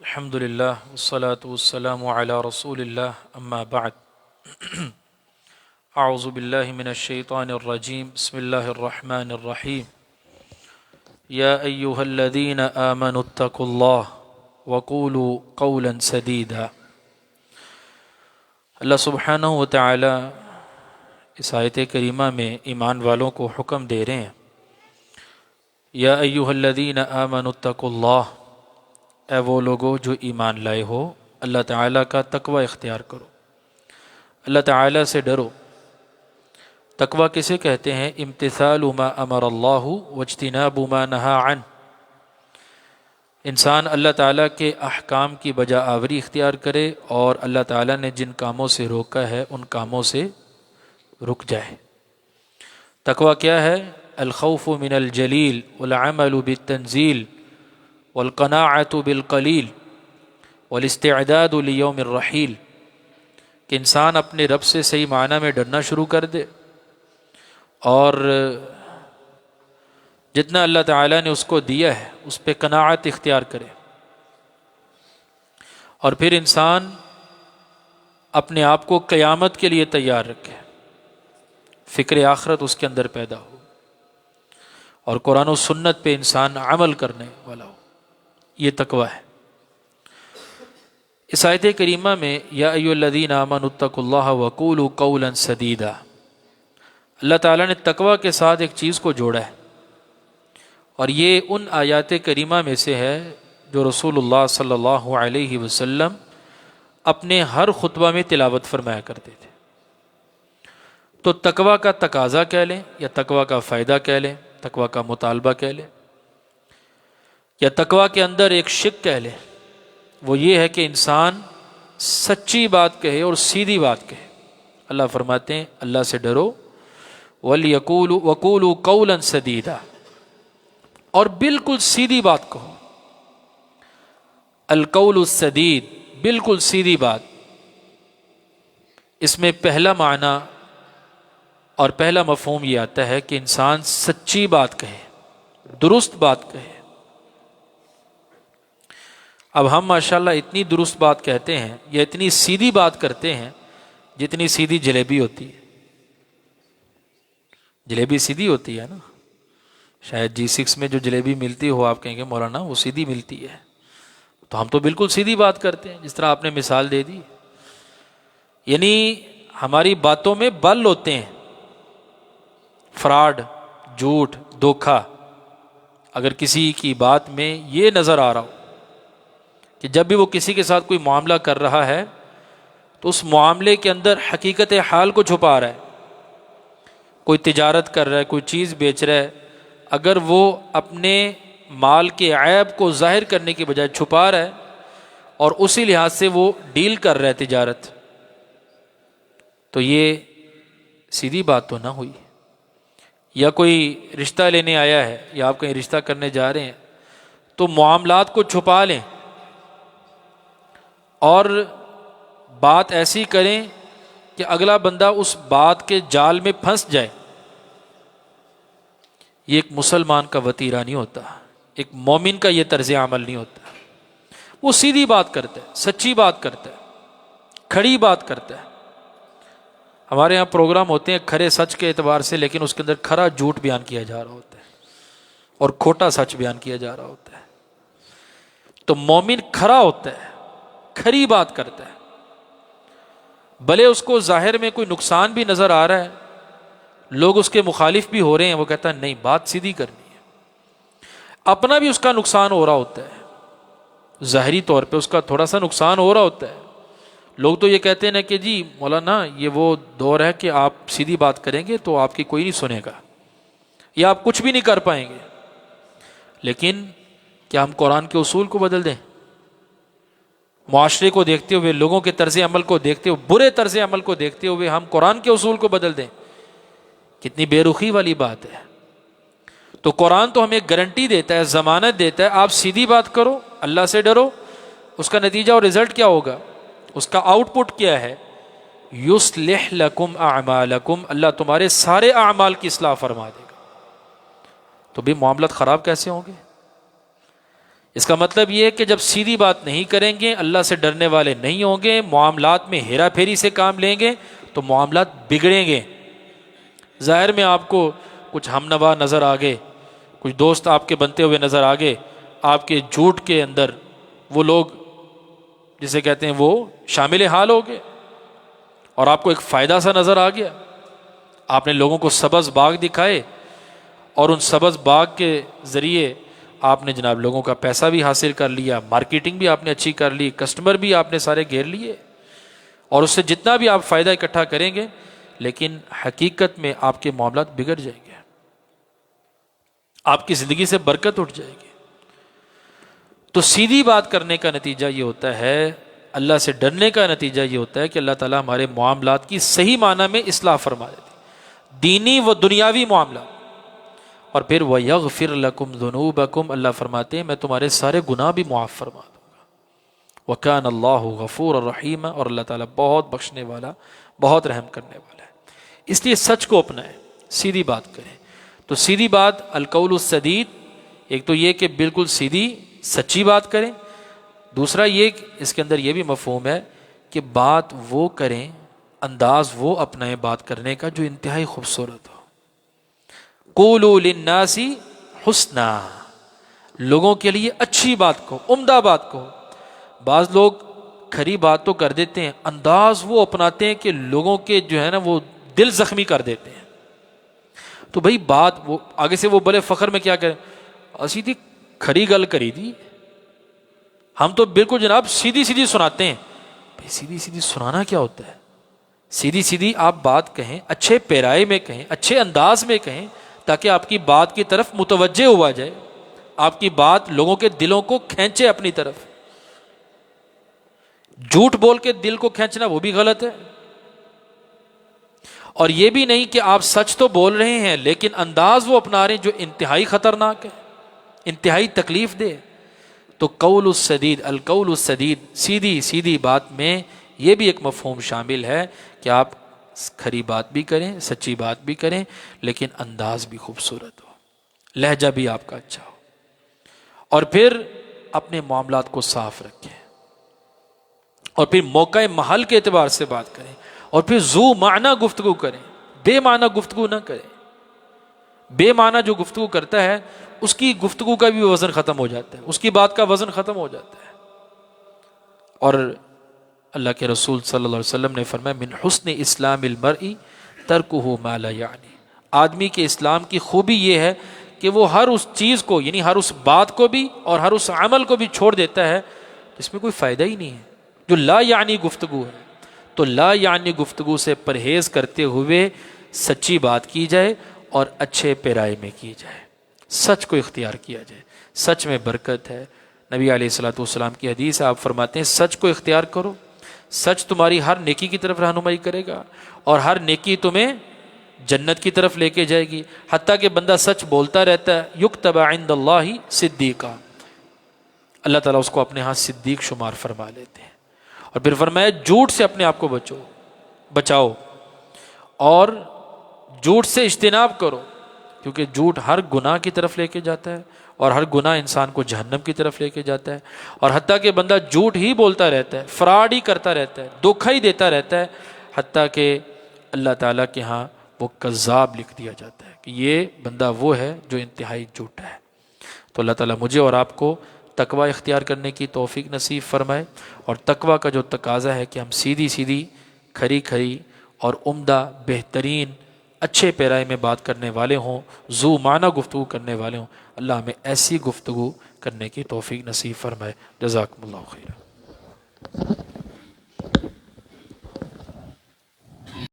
الحمد للہ والصلاة والسلام علی رسول اللہ اما بعد اعوذ باللہ من الشیطان الرجیم بسم اللہ الرحمن الرحیم یا ایہا الذین آمنوا اتقوا اللہ وقولوا قولا سدیدا۔ اللہ سبحانہ وتعالی اس آیت کریمہ میں ایمان والوں کو حکم دے رہے ہیں، یا ایہا الذین آمنوا اتقوا اللہ، اے وہ لوگو جو ایمان لائے ہو، اللہ تعالیٰ کا تقوی اختیار کرو، اللہ تعالیٰ سے ڈرو۔ تقوی کسے کہتے ہیں؟ امتثال ما امر اللہ واجتناب ما نہا عنہ۔ انسان اللہ تعالیٰ کے احکام کی بجا آوری اختیار کرے اور اللہ تعالیٰ نے جن کاموں سے روکا ہے ان کاموں سے رک جائے۔ تقوی کیا ہے؟ الخوف من الجلیل والعمل بالتنزیل والقناعۃ بالقلیل والاستعداد لیوم الرحیل، کہ انسان اپنے رب سے صحیح معنی میں ڈرنا شروع کر دے اور جتنا اللہ تعالیٰ نے اس کو دیا ہے اس پہ قناعت اختیار کرے، اور پھر انسان اپنے آپ کو قیامت کے لیے تیار رکھے، فکر آخرت اس کے اندر پیدا ہو اور قرآن و سنت پہ انسان عمل کرنے والا ہو۔ یہ تقوی ہے۔ اس آیت کریمہ میں یا ایھا الذین آمنوا اتقوا اللہ وقولوا قولا سدیدا، اللہ تعالیٰ نے تقوی کے ساتھ ایک چیز کو جوڑا ہے، اور یہ ان آیات کریمہ میں سے ہے جو رسول اللہ صلی اللہ علیہ وسلم اپنے ہر خطبہ میں تلاوت فرمایا کرتے تھے۔ تو تقوی کا تقاضا کہہ لیں یا تقوی کا فائدہ کہہ لیں، تقوی کا مطالبہ کہہ لیں، یا تقوی کے اندر ایک شق کہہ لیں، وہ یہ ہے کہ انسان سچی بات کہے اور سیدھی بات کہے۔ اللہ فرماتے ہیں اللہ سے ڈرو، وَقُولُوا قَوْلًا سَدِيدًا، اور بالکل سیدھی بات کہو۔ القول السدید، بالکل سیدھی بات، اس میں پہلا معنی اور پہلا مفہوم یہ آتا ہے کہ انسان سچی بات کہے، درست بات کہے۔ اب ہم ماشاءاللہ اتنی درست بات کہتے ہیں یا اتنی سیدھی بات کرتے ہیں جتنی سیدھی جلیبی ہوتی ہے۔ جلیبی سیدھی ہوتی ہے نا، شاید G6 میں جو جلیبی ملتی ہو آپ کہیں گے مولانا وہ سیدھی ملتی ہے، تو ہم تو بالکل سیدھی بات کرتے ہیں جس طرح آپ نے مثال دے دی۔ یعنی ہماری باتوں میں بل ہوتے ہیں، فراڈ، جھوٹ، دھوکہ۔ اگر کسی کی بات میں یہ نظر آ رہا ہو کہ جب بھی وہ کسی کے ساتھ کوئی معاملہ کر رہا ہے تو اس معاملے کے اندر حقیقت حال کو چھپا رہا ہے، کوئی تجارت کر رہا ہے، کوئی چیز بیچ رہا ہے، اگر وہ اپنے مال کے عیب کو ظاہر کرنے کی بجائے چھپا رہا ہے اور اسی لحاظ سے وہ ڈیل کر رہا ہے تجارت، تو یہ سیدھی بات تو نہ ہوئی۔ یا کوئی رشتہ لینے آیا ہے یا آپ کہیں رشتہ کرنے جا رہے ہیں تو معاملات کو چھپا لیں اور بات ایسی کریں کہ اگلا بندہ اس بات کے جال میں پھنس جائے۔ یہ ایک مسلمان کا وتیرہ نہیں ہوتا، ایک مومن کا یہ طرز عمل نہیں ہوتا۔ وہ سیدھی بات کرتا ہے، سچی بات کرتا ہے، کھڑی بات کرتا ہے۔ ہمارے ہاں پروگرام ہوتے ہیں کھرے سچ کے اعتبار سے، لیکن اس کے اندر کھرا جھوٹ بیان کیا جا رہا ہوتا ہے اور کھوٹا سچ بیان کیا جا رہا ہوتا ہے۔ تو مومن کھرا ہوتا ہے، کھری بات کرتا ہے، بھلے اس کو ظاہر میں کوئی نقصان بھی نظر آ رہا ہے، لوگ اس کے مخالف بھی ہو رہے ہیں، وہ کہتا ہے نہیں بات سیدھی کرنی ہے۔ اپنا بھی اس کا نقصان ہو رہا ہوتا ہے، ظاہری طور پہ اس کا تھوڑا سا نقصان ہو رہا ہوتا ہے۔ لوگ تو یہ کہتے ہیں نا کہ جی مولانا یہ وہ دور ہے کہ آپ سیدھی بات کریں گے تو آپ کی کوئی نہیں سنے گا یا آپ کچھ بھی نہیں کر پائیں گے، لیکن کیا ہم قرآن کے اصول کو بدل دیں؟ معاشرے کو دیکھتے ہوئے، لوگوں کے طرز عمل کو دیکھتے ہوئے، برے طرز عمل کو دیکھتے ہوئے ہم قرآن کے اصول کو بدل دیں؟ کتنی بے رخی والی بات ہے۔ تو قرآن تو ہمیں گارنٹی دیتا ہے، ضمانت دیتا ہے، آپ سیدھی بات کرو، اللہ سے ڈرو۔ اس کا نتیجہ اور رزلٹ کیا ہوگا؟ اس کا آؤٹ پٹ کیا ہے؟ یصلح لکم اعمالکم، اللہ تمہارے سارے اعمال کی اصلاح فرما دے گا۔ تو بھی معاملات خراب کیسے ہوں گے؟ اس کا مطلب یہ ہے کہ جب سیدھی بات نہیں کریں گے، اللہ سے ڈرنے والے نہیں ہوں گے، معاملات میں ہیرا پھیری سے کام لیں گے تو معاملات بگڑیں گے۔ ظاہر میں آپ کو کچھ ہم نوا نظر آ گئے، کچھ دوست آپ کے بنتے ہوئے نظر آ گئے، آپ کے جھوٹ کے اندر وہ لوگ جسے کہتے ہیں وہ شامل حال ہو گئے، اور آپ کو ایک فائدہ سا نظر آ گیا، آپ نے لوگوں کو سبز باغ دکھائے، اور ان سبز باغ کے ذریعے آپ نے جناب لوگوں کا پیسہ بھی حاصل کر لیا، مارکیٹنگ بھی آپ نے اچھی کر لی، کسٹمر بھی آپ نے سارے گھیر لیے، اور اس سے جتنا بھی آپ فائدہ اکٹھا کریں گے، لیکن حقیقت میں آپ کے معاملات بگڑ جائیں گے، آپ کی زندگی سے برکت اٹھ جائے گی۔ تو سیدھی بات کرنے کا نتیجہ یہ ہوتا ہے، اللہ سے ڈرنے کا نتیجہ یہ ہوتا ہے کہ اللہ تعالیٰ ہمارے معاملات کی صحیح معنی میں اصلاح فرما دیتے ہیں، دینی و دنیاوی معاملات۔ اور پھر وَيَغْفِرْ لَكُمْ ذُنُوبَكُمْ، اللہ فرماتے ہیں میں تمہارے سارے گناہ بھی معاف فرما دوں گا۔ وَكَانَ اللَّهُ غَفُورًا رَحِيمًا، اور اللہ تعالیٰ بہت بخشنے والا، بہت رحم کرنے والا ہے۔ اس لیے سچ کو اپنائیں، سیدھی بات کریں۔ تو سیدھی بات القول السدید، ایک تو یہ کہ بالکل سیدھی سچی بات کریں، دوسرا یہ کہ اس کے اندر یہ بھی مفہوم ہے کہ بات وہ کریں، انداز وہ اپنائیں بات کرنے کا جو انتہائی خوبصورت ہو۔ قولوا للناس حسنا، لوگوں کے لیے اچھی بات کو، عمدہ بات کو۔ بعض لوگ کھری بات تو کر دیتے ہیں، انداز وہ اپناتے ہیں کہ لوگوں کے جو ہے نا وہ دل زخمی کر دیتے ہیں۔ تو بھئی بات وہ آگے سے وہ بڑے فخر میں کیا کریں، اسی دی کھری گل کری دی، ہم تو بالکل جناب سیدھی سیدھی سناتے ہیں۔ بھئی سیدھی سیدھی سنانا کیا ہوتا ہے؟ سیدھی سیدھی آپ بات کہیں، اچھے پیرائے میں کہیں، اچھے انداز میں کہیں، تاکہ آپ کی بات کی طرف متوجہ ہوا جائے، آپ کی بات لوگوں کے دلوں کو کھینچے اپنی طرف۔ جھوٹ بول کے دل کو کھینچنا وہ بھی غلط ہے، اور یہ بھی نہیں کہ آپ سچ تو بول رہے ہیں لیکن انداز وہ اپنا رہے ہیں جو انتہائی خطرناک ہے، انتہائی تکلیف دہ۔ تو قول السدید، القول السدید، سیدھی سیدھی بات میں یہ بھی ایک مفہوم شامل ہے کہ آپ کھری بات بھی کریں، سچی بات بھی کریں، لیکن انداز بھی خوبصورت ہو، لہجہ بھی آپ کا اچھا ہو، اور پھر اپنے معاملات کو صاف رکھیں، اور پھر موقع محل کے اعتبار سے بات کریں، اور پھر ذو معنی گفتگو کریں، بے معنی گفتگو نہ کریں۔ بے معنی جو گفتگو کرتا ہے اس کی گفتگو کا بھی وزن ختم ہو جاتا ہے، اس کی بات کا وزن ختم ہو جاتا ہے۔ اور اللہ کے رسول صلی اللہ علیہ وسلم نے فرمایا من حسن اسلام المرء ترکہ ما لا یعنی، آدمی کے اسلام کی خوبی یہ ہے کہ وہ ہر اس چیز کو، یعنی ہر اس بات کو بھی اور ہر اس عمل کو بھی چھوڑ دیتا ہے جس میں کوئی فائدہ ہی نہیں ہے، جو لا یعنی گفتگو ہے۔ تو لا یعنی گفتگو سے پرہیز کرتے ہوئے سچی بات کی جائے اور اچھے پیرائے میں کی جائے، سچ کو اختیار کیا جائے، سچ میں برکت ہے۔ نبی علیہ الصلوۃ والسلام کی حدیث ہے، آپ فرماتے ہیں سچ کو اختیار کرو، سچ تمہاری ہر نیکی کی طرف رہنمائی کرے گا، اور ہر نیکی تمہیں جنت کی طرف لے کے جائے گی۔ حتیٰ کہ بندہ سچ بولتا رہتا ہے، یکتب عند اللہ صدیقا، اللہ تعالیٰ اس کو اپنے ہاں صدیق شمار فرما لیتے ہیں۔ اور پھر فرمایا جھوٹ سے اپنے آپ کو بچاؤ، اور جھوٹ سے اجتناب کرو، کیونکہ جھوٹ ہر گناہ کی طرف لے کے جاتا ہے، اور ہر گناہ انسان کو جہنم کی طرف لے کے جاتا ہے۔ اور حتیٰ کہ بندہ جھوٹ ہی بولتا رہتا ہے، فراڈ ہی کرتا رہتا ہے، دھوکہ ہی دیتا رہتا ہے، حتیٰ کہ اللہ تعالیٰ کے ہاں وہ کذاب لکھ دیا جاتا ہے کہ یہ بندہ وہ ہے جو انتہائی جھوٹا ہے۔ تو اللہ تعالیٰ مجھے اور آپ کو تقوی اختیار کرنے کی توفیق نصیب فرمائے، اور تقوی کا جو تقاضا ہے کہ ہم سیدھی سیدھی، کھری کھری اور عمدہ، بہترین، اچھے پیرائے میں بات کرنے والے ہوں، ذو معنی گفتگو کرنے والے ہوں۔ اللہ ہمیں ایسی گفتگو کرنے کی توفیق نصیب فرمائے۔ جزاکم اللہ خیر۔